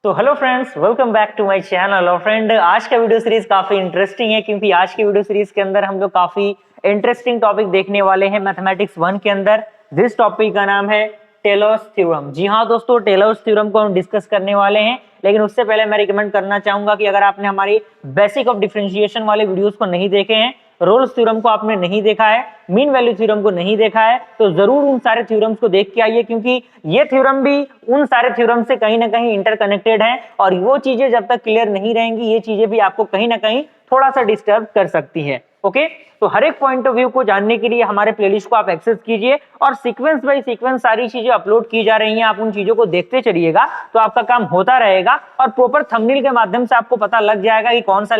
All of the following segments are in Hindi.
तो hello friends, welcome back to my channel. और फ्रेंड, आज का वीडियो सीरीज काफी इंटरेस्टिंग है क्योंकि आज की वीडियो सीरीज के अंदर हम लोग काफी इंटरेस्टिंग टॉपिक देखने वाले हैं मैथमेटिक्स 1 के अंदर। जिस टॉपिक का नाम है टेलर्स थ्योरम। जी हाँ दोस्तों, टेलर्स थ्योरम को हम डिस्कस करने वाले हैं। लेकिन उससे पहले मैं रिकमेंड करना चाहूंगा कि अगर आपने हमारी बेसिक ऑफ डिफरेंशिएशन वाले वीडियोस को नहीं देखे हैं, रोल्स थ्योरम को आपने नहीं देखा है, मीन वैल्यू थ्योरम को नहीं देखा है, तो जरूर उन सारे थ्योरम्स को देख के आइए क्योंकि ये थ्योरम भी उन सारे थ्योरम से कहीं ना कहीं इंटरकनेक्टेड है। और वो चीजें जब तक क्लियर नहीं रहेंगी, ये चीजें भी आपको कहीं ना कहीं थोड़ा सा डिस्टर्ब कर सकती है। ओके, तो हर एक पॉइंट ऑफ व्यू को जानने के लिए हमारे प्लेलिस्ट को आप एक्सेस कीजिए और सीक्वेंस बाय सीक्वेंस सारी चीजें अपलोड की जा रही हैं। आप उन चीजों को देखते चलिएगा तो आपका काम होता रहेगा और प्रॉपर थंबनेल के माध्यम से आपको पता लग जाएगा कि कौन सा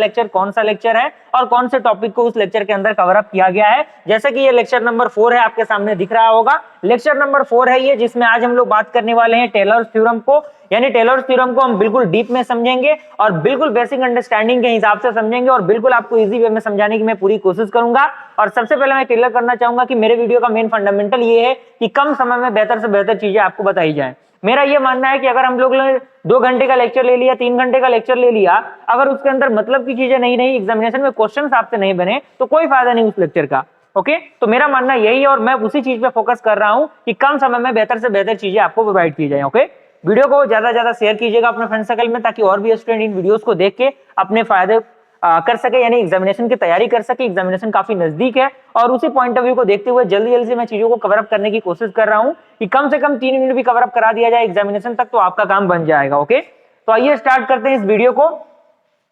लेक्चर है और कौन से टॉपिक को उस लेक्चर के अंदर कवर अप किया गया है। जैसे कि ये लेक्चर नंबर 4 है, आपके सामने दिख रहा होगा। लेक्चर नंबर 4 है ये, जिसमें आज हम लोग बात करने वाले हैं टेलर्स थ्योरम को। यानी टेलर्स थ्योरम को हम बिल्कुल डीप में समझेंगे और बिल्कुल बेसिक अंडरस्टैंडिंग के हिसाब से समझेंगे और बिल्कुल आपको इजी वे में समझाने की मैं पूरी कोशिश करूंगा। और सबसे पहले मैं क्लियर करना चाहूंगा कि मेरे वीडियो का मेन फंडामेंटल ये है कि कम समय में बेहतर से बेहतर चीजें आपको बताई जाए। मेरा ये मानना है कि अगर हम लोग ने 2 घंटे का लेक्चर ले लिया, 3 घंटे का लेक्चर ले लिया, अगर उसके अंदर मतलब की चीजें नहीं एग्जामिनेशन में क्वेश्चन आपसे नहीं बने तो कोई फायदा नहीं उस लेक्चर का। ओके, तो मेरा मानना यही है और मैं उसी चीज पे फोकस कर रहा हूं कि कम समय में बेहतर से बेहतर चीजें आपको प्रोवाइड की जाए। ओके, वीडियो को ज्यादा ज्यादा शेयर कीजिएगा अपने फ्रेंड सर्कल में ताकि और भी स्टूडेंट इन वीडियोस को देख के अपने फायदे कर सके, यानी एग्जामिनेशन की तैयारी कर सके। एग्जामिनेशन काफी नजदीक है और उसी पॉइंट ऑफ व्यू को देखते हुए जल्दी जल्दी से मैं चीजों को कवर अप करने की कोशिश कर रहा हूं कि कम से कम 3 मिनट भी कवर अप करा दिया जाए एग्जामिनेशन तक तो आपका काम बन जाएगा। ओके, तो आइए स्टार्ट करते हैं इस वीडियो को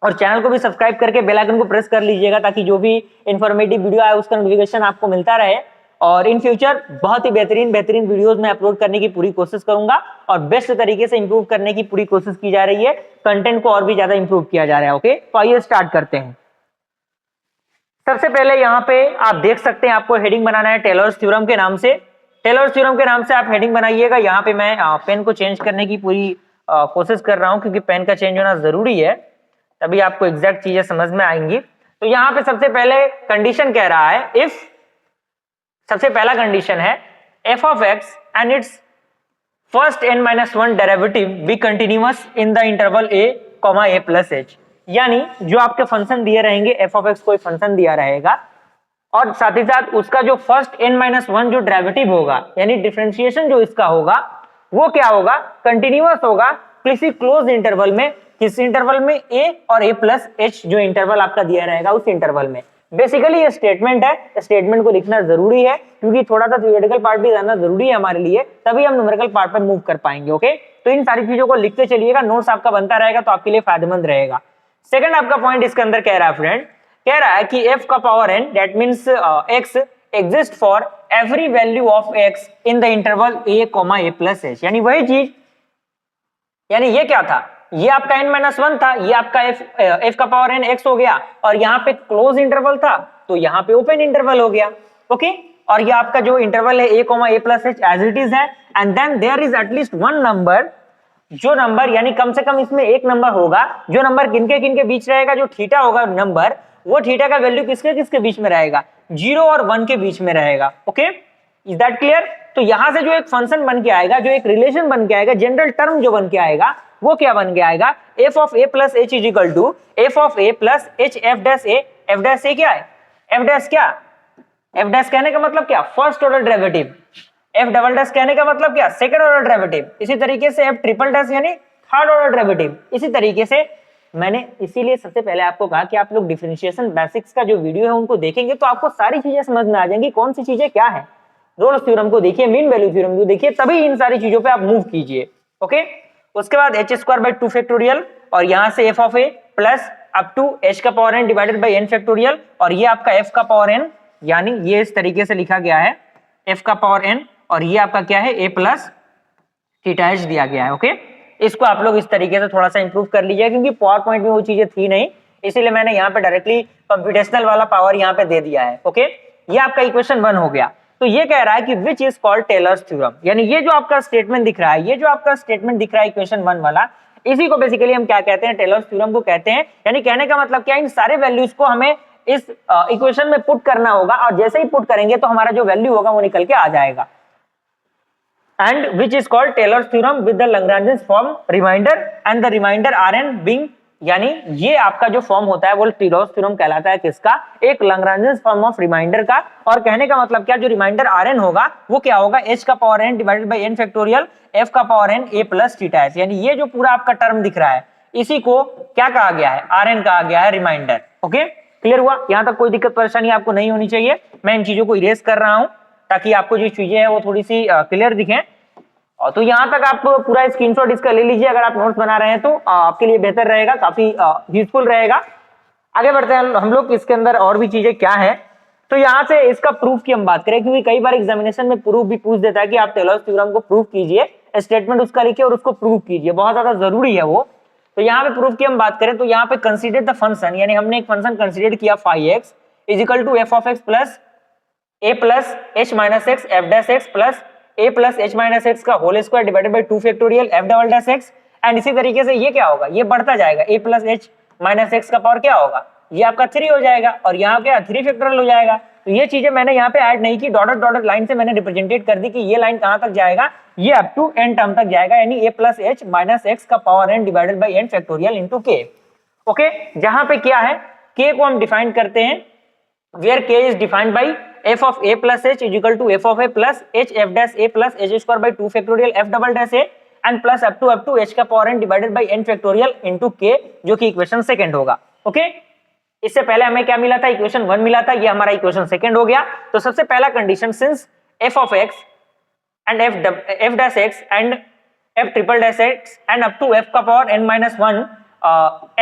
और चैनल को भी सब्सक्राइब करके बेल आइकन को प्रेस कर लीजिएगा ताकि जो भी इंफॉर्मेटिव वीडियो आए उसका नोटिफिकेशन आपको मिलता रहे। और इन फ्यूचर बहुत ही बेहतरीन वीडियोस में अपलोड करने की पूरी कोशिश करूंगा और बेस्ट तरीके से इंप्रूव करने की पूरी कोशिश की जा रही है। कंटेंट को और भी ज्यादा इंप्रूव किया जा रहा है। ओके, तो आइए स्टार्ट करते हैं। सबसे पहले यहाँ पे आप देख सकते हैं, आपको हेडिंग बनाना है टेलर्स थ्योरम के नाम से। टेलर्स थ्योरम के नाम से आप हेडिंग बनाइएगा। यहाँ पे मैं पेन को चेंज करने की पूरी कोशिश कर रहा हूँ क्योंकि पेन का चेंज होना जरूरी है, तभी आपको एग्जैक्ट चीजें समझ में आएंगी। तो यहाँ पे सबसे पहले कंडीशन कह रहा है इफ, सबसे पहला कंडीशन है f of x and its first n-1 derivative B continuous in the interval a, a plus h। यानी जो आपके फंक्शन दिए रहेंगे, f of x कोई फंक्शन दिया रहेगा और साथ ही साथ उसका जो फर्स्ट n-1 जो डेरिवेटिव होगा, यानी डिफरेंशिएशन जो इसका होगा वो क्या होगा, कंटिन्यूअस होगा किसी क्लोज इंटरवल में। किस इंटरवल में? a और a प्लस h जो इंटरवल आपका दिया रहेगा उस इंटरवल में। बेसिकली ये स्टेटमेंट है, स्टेटमेंट को लिखना जरूरी है क्योंकि थोड़ा सा थ्योरेटिकल पार्ट भी जानना जरूरी है हमारे लिए, तभी हम न्यूमेरिकल पार्ट पर मूव कर पाएंगे। ओके, तो इन सारी चीजों को लिखते चलिएगा, नोट्स आपका बनता रहेगा तो आपके लिए फायदेमंद रहेगा। सेकंड आपका पॉइंट इसके अंदर कह रहा है फ्रेंड, कह रहा है कि f का power n that means x exist for every value of x in the interval a, a plus h। यानी वही चीज, यानी ये क्या था, ये आपका n-1 था, ये आपका f का पावर n x हो गया और यहाँ पे क्लोज इंटरवल था तो यहाँ पे ओपन इंटरवल हो गया। ओके, और ये आपका जो इंटरवल है a, plus h as it is है। And then there is at least one number, जो नंबर यानी कम से कम इसमें एक नंबर होगा, जो नंबर किनके बीच रहेगा, जो थीटा होगा नंबर, वो थीटा का वैल्यू किसके बीच में रहेगा, 0 और 1 के बीच में रहेगा। Okay, is that clear? तो यहां से जो एक फंक्शन बन के आएगा, जो एक रिलेशन बन के आएगा, जनरल टर्म जो बन के आएगा, वो क्या बन के आएगा, f of a plus h is equal to f of a plus h f dash a। f dash a क्या है, f dash क्या, f dash कहने का मतलब क्या, first order derivative. f double dash कहने का मतलब क्या, सेकंड ऑर्डर डेरिवेटिव। इसी तरीके से f ट्रिपल डैश यानी थर्ड ऑर्डर डेरिवेटिव। इसी तरीके से मैंने इसीलिए सबसे पहले आपको कहा कि आप लोग डिफरेंशिएशन बेसिक्स का जो वीडियो है उनको देखेंगे तो आपको सारी चीजें समझ में आ जाएंगी, कौन सी चीजें क्या है। रोल्स थ्योरम को देखिए, मीन वैल्यू थ्योरम को देखिए, तभी इन सारी चीजों पे आप मूव कीजिए। ओके, उसके बाद h² 2 फैक्टोरियल और यहां से f of a plus up to h का power n divided by n factorial और ये आपका f का पावर n, यानी ये इस तरीके से लिखा गया है f का पावर n और ये आपका क्या है a प्लस थीटा h दिया गया है। ओके, इसको आप लोग इस तरीके से थोड़ा सा इंप्रूव कर लीजिए क्योंकि पावर पॉइंट में वो चीजें थी नहीं, इसीलिए मैंने यहाँ पे डायरेक्टली कंप्यूटेशनल वाला पावर यहाँ पे दे दिया है। ओके, ये आपका इक्वेशन 1 हो गया। तो ये कह रहा है कि which is called Taylor's theorem, यानी ये जो आपका स्टेटमेंट दिख रहा है, ये जो आपका स्टेटमेंट दिख रहा है इक्वेशन 1 वाला, इसी को बेसिकली हम क्या कहते हैं, टेलर्स थ्योरम को कहते हैं। यानी कहने का मतलब क्या, इन सारे वैल्यूज को हमें इस इक्वेशन में पुट करना होगा और जैसे ही पुट करेंगे तो हमारा जो वैल्यू होगा वो निकल के आ जाएगा। and which is called Taylor's theorem with the Lagrange's form remainder and the remainder Rn being, यानी ये आपका जो फॉर्म होता है वो टेलर्स थ्योरम कहलाता है किसका, एक लैग्रांजेस फॉर्म ऑफ रिमाइंडर का। और कहने का मतलब क्या, जो रिमाइंडर Rn होगा वो क्या होगा, h का power n divided by n factorial f का power n a plus theta s, यानी ये जो पूरा आपका टर्म दिख रहा है इसी को क्या कहा गया है, Rn कहा गया है, रिमाइंडर। ओके, क्लियर हुआ? यहां तक कोई दिक्कत परेशानी आपको नहीं होनी चाहिए। मैं इन चीजों को इरेज कर रहा हूं ताकि आपको जो चीजें है वो थोड़ी सी क्लियर दिखें। और तो यहां तक आप पूरा स्क्रीनशॉट इसका ले लीजिए, अगर आप नोट्स बना रहे हैं तो आपके लिए बेहतर रहेगा, काफी यूजफुल रहेगा। आगे बढ़ते हैं हम लोग, इसके अंदर और भी चीजें क्या है। तो यहाँ से इसका प्रूफ की हम बात करें, क्योंकि कई बार एग्जामिनेशन में प्रूफ भी पूछ देता है कि आप टेलर्स थ्योरम को प्रूफ कीजिए, स्टेटमेंट उसका लिखिए और उसको प्रूफ कीजिए, बहुत ज्यादा जरूरी है वो। तो यहाँ पे प्रूफ की हम बात करें तो यहाँ पे कंसीडर द फंक्शन, यानी हमने एक फंक्शन कंसीडर किया phi x is equal to f of x plus a plus H minus x f dash x plus a plus H minus x का whole square divided by 2 factorial f double dash x. And इसी तरीके से ये क्या होगा, ये बढ़ता जाएगा, a plus H minus x का पावर क्या होगा, ये आपका 3 हो जाएगा और यहाँ क्या 3 फैक्टोरियल हो जाएगा। तो ये चीजें मैंने यहाँ पे ऐड नहीं की, डॉटेड डॉटेड लाइन से मैंने रिप्रेजेंटेट कर दी कि ये लाइन कहां तक जाएगा, ये अप टू एन टर्म तक जाएगा, यानी A plus H minus x का power N divided by N factorial into के। ओके, जहां पे क्या है, के को हम डिफाइन करते हैं where k is defined by f of a plus h is equal to f of a plus h f dash a plus h square by 2 factorial f double dash a and plus up to h का power n divided by n factorial into k, जो कि इक्वेशन सेकंड होगा। ओके, इससे पहले हमें क्या मिला था, इक्वेशन 1 मिला था, ये हमारा इक्वेशन सेकंड हो गया। तो सबसे पहला condition, since f of x and f dash x and f triple dash x and up to f का power n minus 1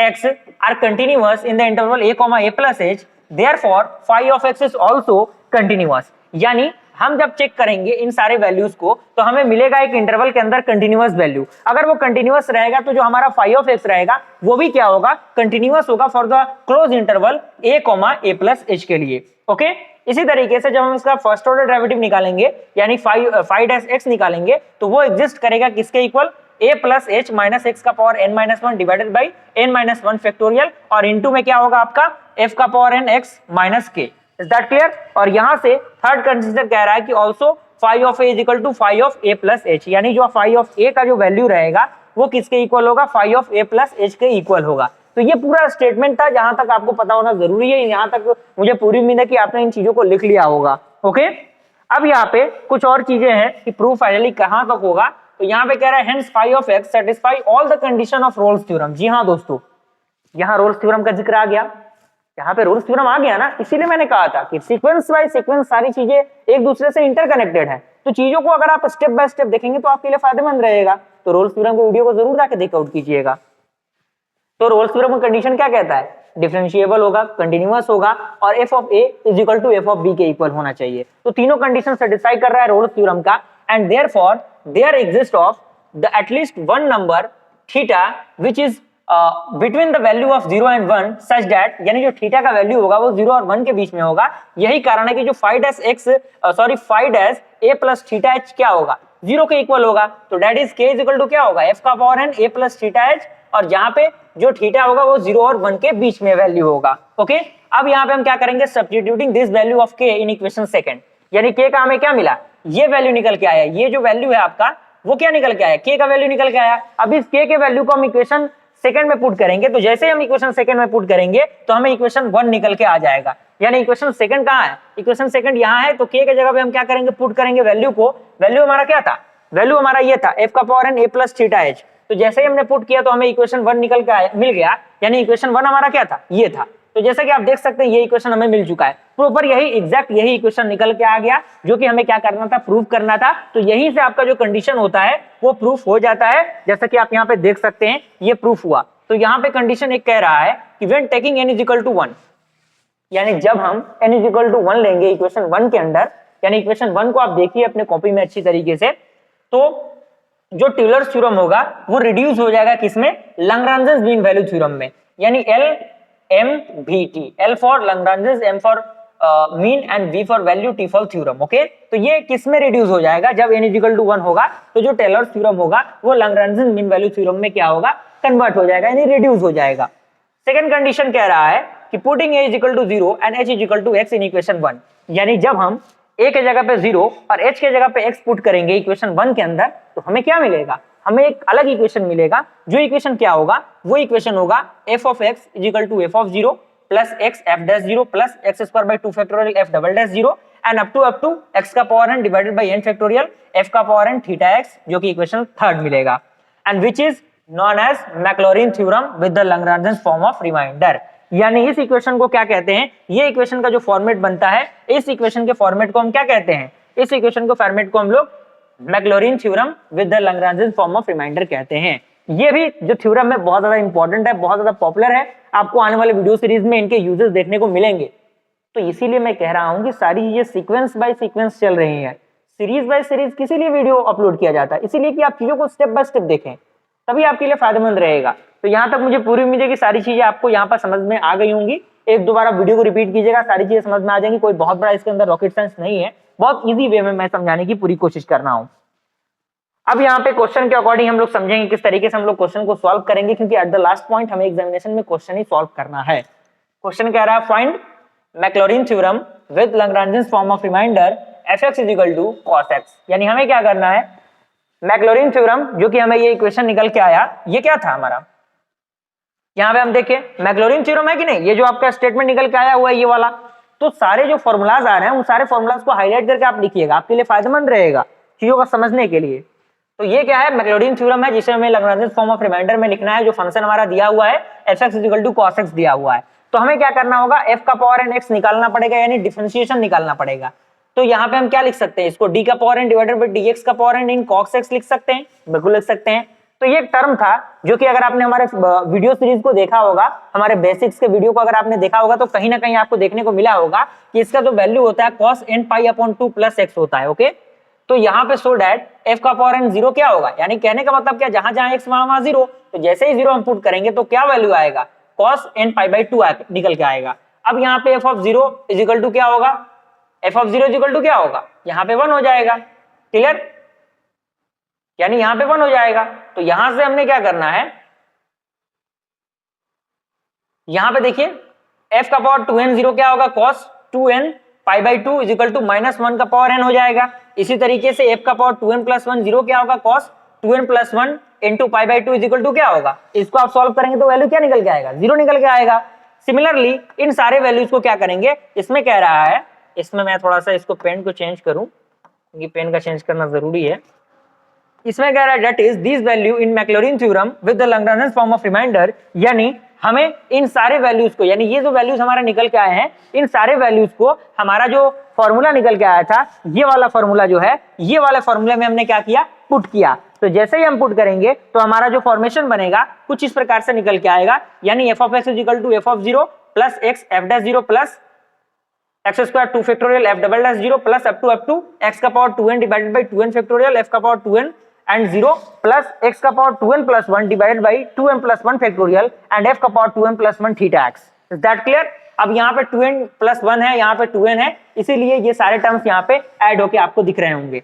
x are continuous in the interval a comma a plus h, therefore phi of x is also continuous। यानी हम जब चेक करेंगे इन सारे वैल्यूज को तो हमें मिलेगा एक इंटरवल के अंदर कंटिन्यूअस वैल्यू। अगर वो कंटिन्यूअस रहेगा तो जो हमारा phi of x रहेगा वो भी क्या होगा, कंटिन्यूअस होगा for the close interval a a plus h के लिए। ओके, इसी तरीके से जब हम इसका फर्स्ट ऑर्डर डेरिवेटिव निकालेंगे यानी phi dash x निकालेंगे तो वो एग्जिस्ट करेगा किसके equal, a plus H minus x का power n minus 1 divided by n minus 1 factorial और इनटू में क्या होगा आपका f का power n x minus k। Is that clear? और यहां से थर्ड कंसीडर कह रहा है कि also phi of a is equal to phi of a plus h, यानी जो फाई ऑफ a का जो वैल्यू रहेगा वो किसके इक्वल होगा, phi of a plus H के इक्वल होगा। तो ये पूरा स्टेटमेंट था, जहां तक आपको पता होना जरूरी है। यहां तक मुझे पूरी उम्मीद है कि आपने इन चीजों को लिख लिया होगा। ओके, अब यहाँ पे कुछ और चीजें हैं कि प्रूफ फाइनली कहां तक होगा। तो यहाँ पे कह रहा है hence phi of x satisfy all the condition of Rolle's theorem। जी हाँ दोस्तों, यहाँ रोल्स थ्योरम का जिक्र आ गया, यहाँ पे रोल्स थ्योरम आ गया ना, इसीलिए मैंने कहा था कि सीक्वेंस बाय सीक्वेंस सारी चीजें एक दूसरे से इंटरकनेक्टेड है। तो चीजों को अगर आप स्टेप बाय स्टेप देखेंगे तो आपके लिए फायदेमंद रहेगा। तो रोल्स थ्योरम की वीडियो को जरूर जाके देख आउट कीजिएगा। तो रोल्स थ्योरम का कंडीशन क्या कहता है, डिफरेंशिएबल होगा, कंटिन्यूअस होगा और f of a is equal to f of b के इक्वल होना चाहिए। तो तीनों कंडीशन सेटिस्फाई कर रहा है रोल्स थ्योरम का। And therefore there exist of the at least one number theta which is between the value of 0 and 1 such that, यानी जो थीटा का वैल्यू होगा वो 0 और 1 के बीच में होगा। यही कारण है कि जो phi dash a plus theta h क्या होगा, 0 के इक्वल होगा। तो that is k is equal to क्या होगा, f का power n a plus theta h, और जहां पे जो थीटा होगा वो 0 और 1 के बीच में वैल्यू होगा। ओके, अब यहाँ पे हम क्या करेंगे, substituting this value of k in equation second, यानी k का हमें क्या मिला, ये वैल्यू निकल के आया, ये जो वैल्यू है आपका वो क्या निकल के आया, k का वैल्यू निकल के आया। अब इस k के वैल्यू को हम इक्वेशन सेकंड में पुट करेंगे, तो जैसे हम इक्वेशन सेकंड में पुट करेंगे तो हमें इक्वेशन 1 निकल के आ जाएगा। यानी इक्वेशन सेकंड कहाँ है, इक्वेशन सेकंड यहाँ है। तो k के जगह पे हम क्या करेंगे, पुट करेंगे वैल्यू को। वैल्यू हमारा क्या था, वैल्यू हमारा ये था f का power n a plus theta h। तो जैसे ही हमने पुट किया तो हमें इक्वेशन 1 निकल के मिल गया, यानी इक्वेशन 1 हमारा क्या था, ये था। तो जैसा कि आप देख सकते हैं ये इक्वेशन हमें मिल चुका है, प्रॉपर यही एग्जैक्ट यही इक्वेशन निकल के आ गया जो कि हमें क्या करना था, प्रूफ करना था। तो यहीं से आपका जो कंडीशन होता है वो प्रूफ हो जाता है, जैसा कि आप यहाँ पे देख सकते हैं ये प्रूफ हुआ। तो यहाँ पे कंडीशन एक कह रहा है कि when taking n is equal to 1, यानी जब हम n इज इक्वल टू 1 लेंगे इक्वेशन 1 के अंदर, यानी इक्वेशन 1 को आप देखिए अपने कॉपी में अच्छी तरीके से, तो जो टेलर्स थ्योरम होगा वो रिड्यूस हो जाएगा किसमें, लैग्रांजेस मीन वैल्यू थ्योरम में, यानी LMVT, L for Lagrange's, M for mean and V for value, T for theorem. Okay, तो ये किसमें रिड्यूस हो जाएगा, जब n इज इक्वल टू 1 होगा तो जो टेलर्स थ्योरम होगा वो लैग्रांजेस मीन वैल्यू थ्योरम में क्या होगा, कन्वर्ट हो जाएगा, यानी रिड्यूस हो जाएगा। सेकंड कंडीशन कह रहा है कि putting a is equal to 0 and h is equal to x in equation 1, यानी जब हम a के जगह पे 0 और h के जगह पे x पुट करेंगे इक्वेशन 1 के अंदर, तो हमें क्या मिलेगा, हमें एक अलग इक्वेशन मिलेगा। जो इक्वेशन क्या होगा, वो इक्वेशन होगा f of x is equal to f of 0 plus x f dash 0 plus x square by 2 factorial f double dash 0 and up to x का power n divided by n factorial f का पावर n थीटा x, जो कि इक्वेशन थर्ड मिलेगा, and which is known as Maclaurin theorem with the Lagrange form of remainder. यानी इस इक्वेशन को क्या कहते हैं, ये इक्वेशन का जो फॉर्मेट बनता है, इस इक्वेशन के फॉर्मेट को हम क्या कहते हैं, इस इक्वेशन को फॉर्मेट को हम लोग Maclaurin theorem with the Lagrange form of remainder कहते हैं। ये भी जो थ्योरम है बहुत ज्यादा इंपॉर्टेंट है, बहुत ज्यादा पॉपुलर है, आपको आने वाले वीडियो सीरीज में इनके यूजेस देखने को मिलेंगे। तो इसीलिए मैं कह रहा हूं कि सारी चीजें सीक्वेंस बाय सीक्वेंस चल रही हैं, सीरीज बाय सीरीज किसी लिए वीडियो अपलोड किया जाता है, इसीलिए कि आप चीजों को स्टेप बाय स्टेप देखें, तभी आपके लिए फायदेमंद रहेगा। तो यहाँ तक मुझे पूरी उम्मीद है कि सारी चीजें आपको यहाँ पर समझ में आ गई होंगी। एक दोबारा वीडियो को रिपीट कीजिएगा, सारी चीजें समझ में आ जाएंगी। कोई बहुत बड़ा इसके अंदर रॉकेट साइंस नहीं है, बहुत इजी वे में मैं समझाने की पूरी कोशिश कर रहा हूँ। अब यहाँ पे क्वेश्चन के अकॉर्डिंग हम लोग समझेंगे किस तरीके से हम लोग क्वेश्चन को सॉल्व करेंगे, क्योंकि एट द लास्ट पॉइंट हमें एग्जामिनेशन में क्वेश्चन ही सॉल्व करना है। क्वेश्चन कह रहा है find Maclaurin theorem with Lagrange form of remainder fx is equal to cos x। यानी हमें क्या करना है, मैक्लॉरिन थ्योरम, जो कि हमें ये इक्वेशन निकल के आया, ये क्या था हमारा, यहाँ पे हम देखें मैक्लॉरिन थ्योरम है कि नहीं, ये जो आपका स्टेटमेंट निकल के आया हुआ है ये वाला, तो सारे जो फॉर्मूलाज आ रहे हैं उन सारे फॉर्मूलाज को हाईलाइट करके आप लिखिएगा, आपके लिए फायदेमंद रहेगा चीजों को समझने के लिए। तो ये क्या है, मैक्लॉरिन थ्योरम है, जिसे हमें लैग्रेंज फॉर्म ऑफ रिमाइंडर में लिखना है। जो फंक्शन हमारा दिया हुआ है fx is equal to cos x दिया हुआ है, तो हमें क्या करना होगा, f का पावर n x निकालना पड़ेगा, यानी डिफरेंशिएशन निकालना पड़ेगा। तो यहाँ पे हम क्या लिख सकते हैं, इसको d का power n divided bye dx का पावर n इन cos x लिख सकते हैं, बिल्कुल लिख सकते हैं। तो ये एक टर्म था जो कि अगर आपने हमारे वीडियो सीरीज को देखा होगा, हमारे बेसिक्स के वीडियो को अगर आपने देखा होगा, तो कहीं ना कहीं आपको देखने को मिला होगा कि इसका जो वैल्यू होता है cos n pi upon 2 plus x होता है। ओके, तो यहाँ पे सो डैट f का पावर n 0 क्या होगा, यानी कहने का मतलब क्या, जहां जहां x वहां 0, तो जैसे ही 0 हम पुट करेंगे तो क्या वैल्यू आएगा, cos n पाई बाई 2 निकल के आएगा। अब यहाँ पे f of 0 is equal to क्या होगा, f of 0 is equal to क्या होगा, यहाँ पे 1 हो जाएगा। क्लियर, यानी यहाँ पे 1 हो जाएगा। तो यहां से हमने क्या करना है, यहां पे देखिए f का पावर 2n 0 क्या होगा, cos 2n pi by 2 is equal to minus 1 का पावर n हो जाएगा। इसी तरीके से f का पावर 2n प्लस 1 0 क्या होगा, cos 2n plus 1 into pi by 2 is equal to क्या होगा, इसको आप सॉल्व करेंगे तो वैल्यू क्या निकल के आएगा, 0 निकल के आएगा। सिमिलरली इन सारे वैल्यूज को क्या करेंगे, इसमें कह रहा है, इसमें मैं थोड़ा सा इसको पेन को चेंज करूं, क्योंकि पेन का चेंज करना जरूरी है। इसमें कह रहा है that is this value in Maclaurin theorem with the Lagrange form of remainder, यानी हमें इन सारे वैल्यूज को, यानी ये जो वैल्यूज हमारा निकल के आए हैं, इन सारे वैल्यूज को हमारा जो फॉर्मूला निकल के आया था, ये वाला फॉर्मूला जो है, ये वाले फॉर्मूले में हमने क्या किया, पुट किया। तो जैसे ही हम पुट करेंगे तो हमारा जो फॉर्मेशन बनेगा कुछ इस प्रकार से निकल के आएगा, यानी f of x is equal to f of 0 plus x f dash 0 plus x square 2 factorial f double dash 0 plus up to x का power 2n divided by 2n factorial f का power 2n and 0 plus x का power 2n plus 1 divided by 2n plus 1 factorial and f का power 2n plus 1 theta x। Is that clear? अब यहाँ पे 2n प्लस 1 है, यहाँ पे 2n है, इसीलिए ये सारे टर्म्स यहाँ पे ऐड होके आपको दिख रहे होंगे।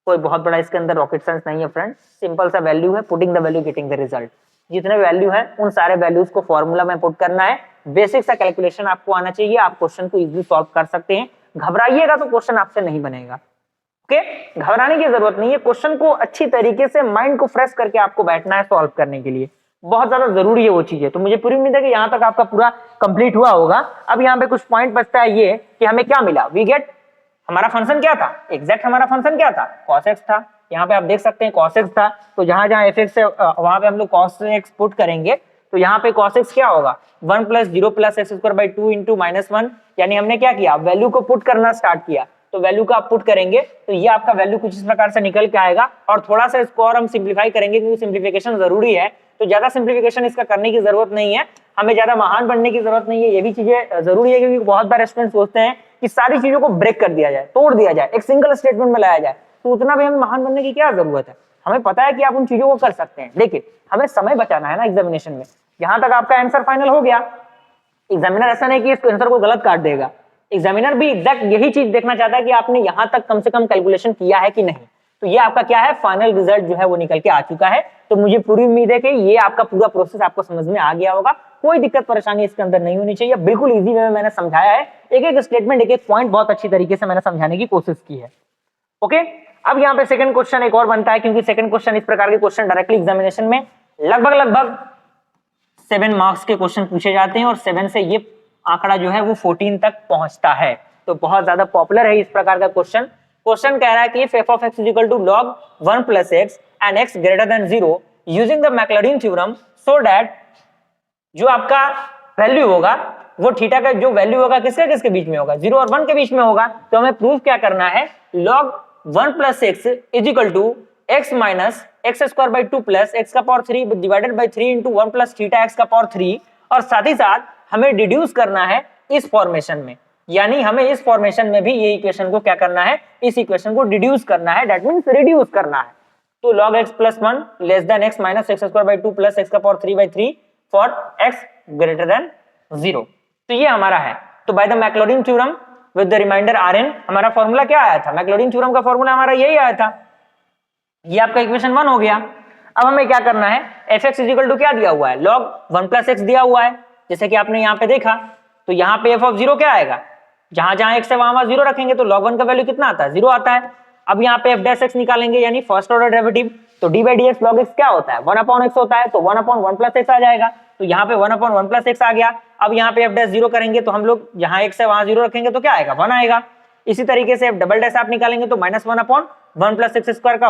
कोई बहुत बड़ा इसके अंदर रॉकेट साइंस नहीं है फ्रेंड, सिंपल सा वैल्यू है, putting the value getting the result. जितने वैल्यू है उन सारे वैल्यूज को फॉर्मूला में पुट करना है, बेसिक सा कैलकुलेशन आपको आना चाहिए, आप क्वेश्चन को इजीली सॉल्व कर सकते हैं। घबराइएगा तो क्वेश्चन आपसे नहीं बनेगा। ओके, घबराने की जरूरत नहीं है, क्वेश्चन को अच्छी तरीके से माइंड को फ्रेश करके आपको बैठना है सॉल्व करने के लिए, बहुत ज्यादा जरूरी है वो चीजें। तो मुझे पूरी उम्मीद है कि यहाँ तक आपका पूरा कंप्लीट हुआ होगा। अब यहाँ पे कुछ पॉइंट बचता है ये कि हमें क्या मिला, वी गेट, हमारा फंक्शन क्या था, एग्जैक्ट हमारा फंक्शन क्या था, cos x था। यहाँ पे आप देख सकते हैं cos x था, तो जहां जहां fx है वहां पे हम लोग cos x पुट करेंगे, तो यहाँ पे cos x क्या होगा, 1 plus 0 plus x square by 2 into minus 1, यानी हमने क्या किया, वैल्यू को पुट करना स्टार्ट किया। तो वैल्यू को आप पुट करेंगे तो ये आपका वैल्यू कुछ इस प्रकार से निकल के आएगा। और थोड़ा सा इसको और हम सिंप्लीफाई करेंगे, क्योंकि सिंप्लीफिकेशन जरूरी है, तो ज्यादा सिंप्लीफिकेशन इसका करने की जरूरत नहीं है, हमें ज्यादा महान बनने की जरूरत नहीं है। ये भी चीजें जरूरी है, क्योंकि बहुत बार स्टूडेंट सोचते हैं कि सारी चीजों को ब्रेक कर दिया जाए, तोड़ दिया जाए, एक सिंगल स्टेटमेंट में लाया जाए, तो उतना भी हमें महान बनने की क्या जरूरत है। हमें पता है कि आप उन चीजों को कर सकते हैं, लेकिन हमें समय बचाना है ना एग्जामिनेशन में। यहाँ तक आपका आंसर फाइनल हो गया, एग्जामिनर ऐसा नहीं कि इस आंसर को गलत काट देगा, एग्जामिनर भी एग्जैक्ट यही चीज देखना चाहता है कि आपने यहाँ तक कम से कम कैलकुलेशन किया है कि नहीं। तो ये आपका क्या है, फाइनल रिजल्ट जो है वो निकल के आ चुका है। तो मुझे पूरी उम्मीद है कि ये आपका पूरा प्रोसेस आपको समझ में आ गया होगा, कोई दिक्कत परेशानी इसके अंदर नहीं होनी चाहिए, बिल्कुल इजी वे में मैंने समझाया है, एक एक स्टेटमेंट एक एक पॉइंट बहुत अच्छी तरीके से मैंने समझाने की कोशिश की है। ओके, अब यहाँ पे सेकंड क्वेश्चन एक और बनता है, क्योंकि सेकंड क्वेश्चन इस प्रकार के क्वेश्चन डायरेक्टली एग्जामिनेशन में लगभग 7 मार्क्स के क्वेश्चन पूछे जाते हैं और 7 से ये आंकड़ा जो है वो 14 तक पहुंचता है, तो बहुत ज्यादा पॉपुलर है इस प्रकार का क्वेश्चन। क्वेश्चन कह रहा है कि f of x is equal to log 1 plus x and x greater than 0 using the Maclaurin theorem so that जो आपका वैल्यू होगा वो थीटा का जो वैल्यू होगा किसके किसके बीच में होगा, 0 और 1 के बीच में होगा। तो हमें प्रूफ क्या करना है, log 1 plus x is equal to x minus x square by 2 plus x का power 3 divided by 3 into 1 plus theta x का पावर 3, और साथ ही साथ हमें डिड्यूस करना है इस फॉर्मेशन में, यानी हमें इस फॉर्मेशन में भी ये इक्वेशन को क्या करना है, इस इक्वेशन को डिड्यूस करना है, दैट मींस रिड्यूस करना है। तो log x plus 1 less than x minus x square by 2 plus x का power 3 by 3 for x greater than 0, तो ये हमारा है। तो by the Maclaurin theorem with the remainder Rn, हमारा फॉर्मूला क्या आया था, मैक्लॉरिन थ्योरम का फॉर्मूला हमारा यही आया था, ये आपका इक्वेशन 1 हो गया। अब हमें क्या करना है, fx इज इक्वल टू क्या दिया हुआ है, log 1 plus x दिया हुआ है, जैसे कि आपने यहाँ पे देखा, तो यहाँ पे f of 0 क्या आएगा, जहां जहां x है वहां 0 रखेंगे तो log 1 का वैल्यू कितना आता है, 0 आता है। अब यहाँ पे f dash x निकालेंगे यानी फर्स्ट ऑर्डर डेरिवेटिव, तो d by dx log x क्या होता है, 1 upon x होता है, तो 1 upon 1 plus x आ जाएगा, तो यहाँ पे 1 upon 1 plus x आ गया। अब यहाँ पे f dash 0 करेंगे तो हम लोग जहां x है वहां 0 रखेंगे तो क्या आएगा, 1 आएगा। इसी तरीके से f डबल डैश आप निकालेंगे तो -1 अपॉन 1 प्लस एक्स स्क्वायर का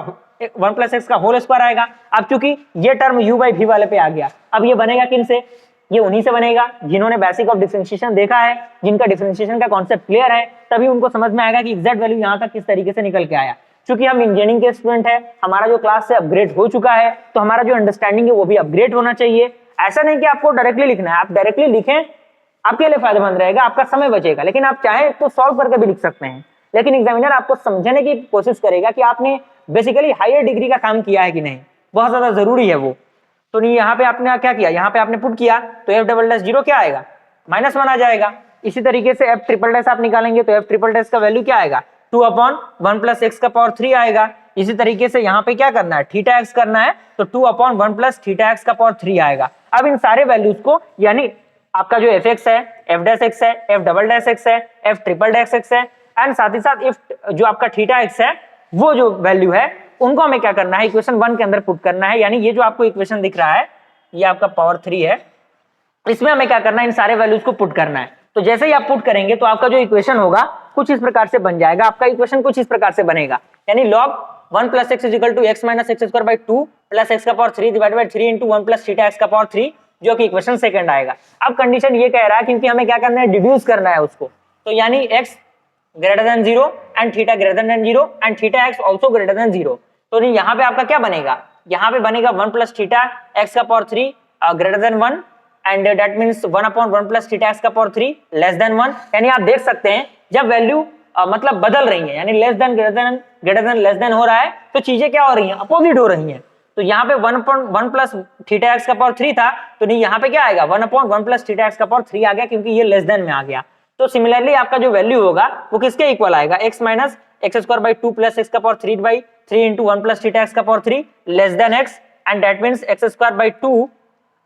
1 प्लस एक्स का होल स्क्वायर आएगा। अब चूंकि ये टर्म u बाई v वाले पे आ गया, अब ये बनेगा किन से, ये उन्हीं से बनेगा जिन्होंने बेसिक ऑफ डिफरेंशिएशन देखा है, जिनका डिफरेंशिएशन का कॉन्सेप्ट क्लियर है, तभी उनको समझ में आएगा कि एग्जैक्ट वैल्यू यहाँ तक किस तरीके से निकल के आया। क्योंकि हम इंजीनियरिंग के स्टूडेंट है, हमारा जो क्लास से अपग्रेड हो चुका है, तो हमारा जो अंडरस्टैंडिंग है वो भी अपग्रेड होना चाहिए। ऐसा नहीं कि आपको डायरेक्टली लिखना है, आप डायरेक्टली लिखें आपके लिए फायदेमंद रहेगा, आपका समय बचेगा, लेकिन आप चाहें तो सॉल्व करके भी लिख सकते हैं, लेकिन एग्जामिनर आपको समझने की कोशिश करेगा कि आपने बेसिकली हायर डिग्री का काम किया है कि नहीं, बहुत ज्यादा जरूरी है वो। तो नहीं, यहाँ पे आपने क्या किया, यहाँ पे आपने पुट किया तो f डबल डैश 0 क्या आएगा, -1 आ जाएगा। इसी तरीके से f ट्रिपल डैश आप निकालेंगे तो f ट्रिपल डैश का वैल्यू क्या आएगा, 2 अपॉन 1 प्लस एक्स का पावर 3 आएगा। इसी तरीके से यहाँ पे क्या करना है, थीटा एक्स करना है, तो 2 अपॉन 1 प्लस थीटा एक्स का पावर 3 आएगा। अब इन सारे वैल्यूज को, यानी आपका जो एफ एक्स है, एफ डैश एक्स है, एफ डबल डैश एक्स है, एफ ट्रिपल डैश एक्स है, एंड साथ ही साथ इफ जो आपका थीटा एक्स है, वो जो वैल्यू है उनको हमें क्या करना है, इक्वेशन 1 के अंदर पुट करना है। यानी ये जो आपको इक्वेशन दिख रहा है, ये आपका पावर 3 है, इसमें हमें क्या करना है, इन सारे वैल्यूज को पुट करना है। तो जैसे ही आप पुट करेंगे तो आपका जो इक्वेशन होगा कुछ इस प्रकार से बन जाएगा, आपका इक्वेशन कुछ इस प्रकार से बनेगा, यानी log 1 plus x is equal to x minus x square by 2 plus x का power 3 divided by 3 into 1 plus theta x का पावर 3, जो कि इक्वेशन सेकंड आएगा। अब कंडीशन ये कह रहा है क्योंकि हमें क्या करना है, डिड्यूस करना है उसको, तो यानी x greater than 0 and theta greater than 0 and theta x also greater than 0। तो नहीं, यहाँ पे आपका क्या बनेगा, यहाँ पे बनेगा 1 प्लस थीटा एक्स का power 3 greater than 1 and that means 1 upon 1 plus theta x का पावर 3 लेस देन 1। यानी आप देख सकते हैं जब वैल्यू मतलब बदल रही है, यानी less than greater than less than हो रहा है, तो चीजें क्या हो रही हैं, अपोजिट हो रही हैं। तो यहाँ पे 1 प्लस थीटा एक्स का पावर 3 था, तो नहीं यहाँ पे क्या आएगा, 1 अपॉन 1 प्लस थीटा एक्स का पावर 3 आ गया, क्योंकि ये लेस देन में आ गया। तो सिमिलरली आपका जो वैल्यू होगा वो किसके इक्वल आएगा, x minus x square by 2 plus x का power 3 by 3 into 1 plus theta x का power 3 less than x, and that means x square by 2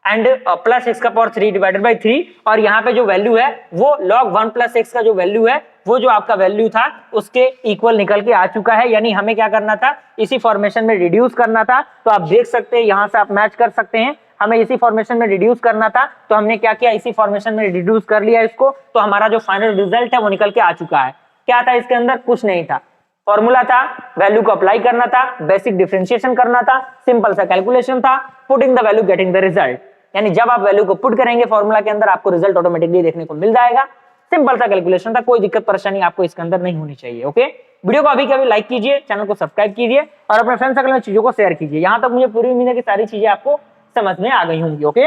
and plus x का पावर 3 डिवाइडेड बाई 3, और यहाँ पे जो वैल्यू है वो log 1 प्लस एक्स का जो वैल्यू है वो जो आपका वैल्यू था उसके इक्वल निकल के आ चुका है। यानी हमें क्या करना था, इसी फॉर्मेशन में रिड्यूस करना था। तो आप देख सकते हैं, यहाँ से आप मैच कर सकते हैं, हमें इसी फॉर्मेशन में रिड्यूस करना था, तो हमने क्या किया, इसी फॉर्मेशन में रिड्यूस कर लिया इसको, तो हमारा जो फाइनल रिजल्ट है वो निकल के आ चुका है। क्या था इसके अंदर, कुछ नहीं था, फॉर्मूला था, वैल्यू को अप्लाई करना था, बेसिक डिफरेंशिएशन करना था, सिंपल सा कैलकुलेशन था, putting the value getting the result. यानी जब आप वैल्यू को पुट करेंगे फॉर्मूला के अंदर, आपको रिजल्ट ऑटोमेटिकली देखने को मिल जाएगा। सिंपल सा कैलकुलेशन था, कोई दिक्कत परेशानी आपको इसके अंदर नहीं होनी चाहिए। ओके, वीडियो को अभी के अभी लाइक कीजिए, चैनल को सब्सक्राइब कीजिए और अपने फ्रेंड सर्कल में चीजों को शेयर कीजिए। यहाँ तक मुझे पूरी उम्मीद है कि सारी चीजें आपको समझ में आ गई होंगी। ओके,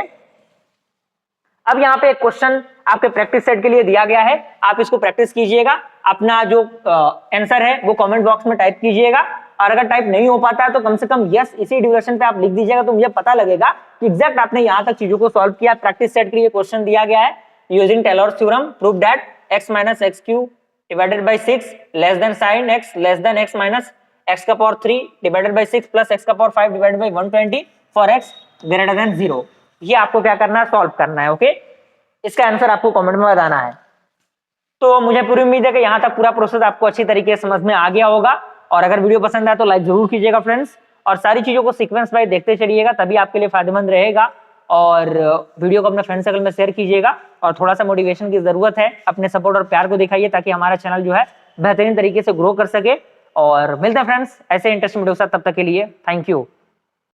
अब यहाँ पे एक क्वेश्चन आपके प्रैक्टिस सेट के लिए दिया गया है, आप इसको प्रैक्टिस कीजिएगा, अपना जो आंसर है वो कमेंट बॉक्स में टाइप कीजिएगा, और अगर टाइप नहीं हो पाता है तो कम से कम यस इसी ड्यूरेशन पे आप लिख दीजिएगा, तो मुझे पता लगेगा कि एग्जैक्ट आपने यहाँ तक चीजों को सॉल्व किया। प्रैक्टिस सेट के लिए क्वेश्चन दिया गया है, using Taylor's theorem prove that x minus X cube divided by 6 less than sine x less than x minus x का power 3 divided by 6 plus x का power 5 divided by 120 for x greater than 0। ये आपको क्या करना है, सॉल्व करना है। ओके, इसका आंसर आपको कमेंट में बताना है। तो मुझे पूरी उम्मीद है कि यहाँ तक पूरा प्रोसेस आपको अच्छी तरीके से समझ में आ गया होगा, और अगर वीडियो पसंद आए तो लाइक जरूर कीजिएगा फ्रेंड्स, और सारी चीजों को सीक्वेंस वाइज देखते चलिएगा, तभी आपके लिए फायदेमंद रहेगा। और वीडियो को अपने फ्रेंड सर्कल में शेयर कीजिएगा, और थोड़ा सा मोटिवेशन की जरूरत है, अपने सपोर्ट और प्यार को दिखाइए ताकि हमारा चैनल जो है बेहतरीन तरीके से ग्रो कर सके। और मिलते हैं फ्रेंड्स ऐसे इंटरेस्टिंग वीडियो के साथ, तब तक के लिए थैंक यू।